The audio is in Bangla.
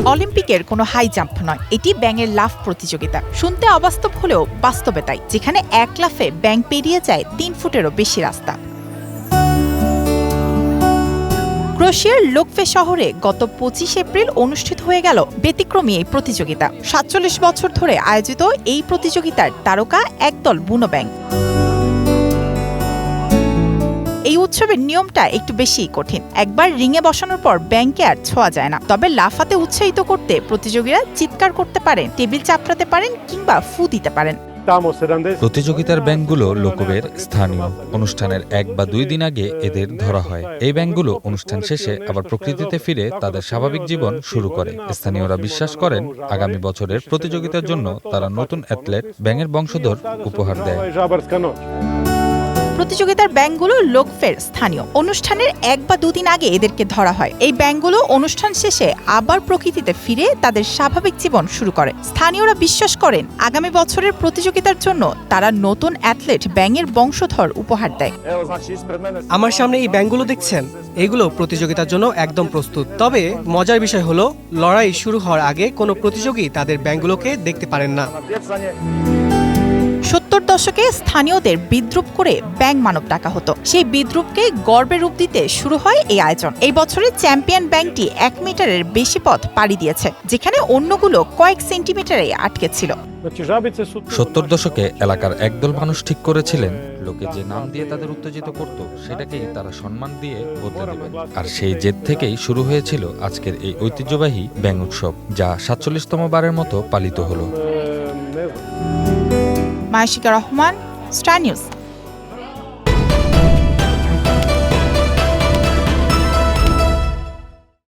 অলিম্পিকের কোনো হাই জাম্প নয়, এটি ব্যাঙের লাফ প্রতিযোগিতা। শুনতে অবাস্তব হলেও বাস্তবে তাই, যেখানে এক লাফে ব্যাঙ পেরিয়ে যায় ৩ ফুটেরও বেশি রাস্তা। ক্রোয়েশিয়ার লোকফে শহরে গত ২৫ এপ্রিল অনুষ্ঠিত হয়ে গেল ব্যতিক্রমী এই প্রতিযোগিতা। ৪৭ বছর ধরে আয়োজিত এই প্রতিযোগিতার তারকা একদল বুনো ব্যাঙ। এই উৎসবের নিয়মটা একটু বেশিই কঠিন। একবার রিংয়ে বসানোর পর ব্যাঙকে আর ছোঁয়া যায় না। তবে লাফাতে উৎসাহিত করতে প্রতিযোগীরা চিৎকার করতে পারেন, টেবিল চাপড়াতে পারেন কিংবা ফু দিতে পারেন। প্রতিযোগিতার ব্যাঙগুলো লোকবের স্থানীয়। অনুষ্ঠানের ১ বা ২ দিন আগে এদের ধরা হয়। এই ব্যাঙগুলো অনুষ্ঠান শেষে আবার প্রকৃতিতে ফিরে তাদের স্বাভাবিক জীবন শুরু করে। স্থানীয়রা বিশ্বাস করেন আগামী বছরের প্রতিযোগিতার জন্য তারা নতুন অ্যাথলেট ব্যাঙের বংশধর উপহার দেয়। প্রতিযোগিতার ব্যাঙগুলো লোকফের স্থানীয়। অনুষ্ঠানের ১ বা ২ দিন আগে এদেরকে ধরা হয়। এই ব্যাঙগুলো অনুষ্ঠান শেষে আবার প্রকৃতিতে ফিরে তাদের স্বাভাবিক জীবন শুরু করে। স্থানীয়রা বিশ্বাস করেন আগামী বছরের প্রতিযোগিতার জন্য তারা নতুন অ্যাথলেট ব্যাঙের বংশধর উপহার দেয়। আমার সামনে এই ব্যাঙগুলো দেখছেন, এগুলো প্রতিযোগিতার জন্য একদম প্রস্তুত। তবে মজার বিষয় হলো, লড়াই শুরু হওয়ার আগে কোনো প্রতিযোগী তাদের ব্যাঙগুলোকে দেখতে পারেন না। ৭০ দশকে স্থানীয়দের বিদ্রুপ করে ব্যাঙ মানব ডাকা হতো। সেই বিদ্রুপকে গর্বে রূপ দিতে শুরু হয় এই আয়োজন। এই বছরের চ্যাম্পিয়ন ব্যাঙটি ১ মিটারের বেশি পথ পাড়ি দিয়েছে, যেখানে অন্যগুলো কয়েক সেন্টিমিটারে আটকে ছিল। ৭০ দশকে এলাকার একদল মানুষ ঠিক করেছিলেন লোকে যে নাম দিয়ে তাদের উত্তেজিত করত সেটাকেই তারা সম্মান দিয়ে বদলে দেবেন। আর সেই জেদ থেকেই শুরু হয়েছিল আজকের এই ঐতিহ্যবাহী ব্যাঙ উৎসব, যা ৪৭তম বারের মতো পালিত হলো। মায়াশিকা রহমান, স্টার নিউজ।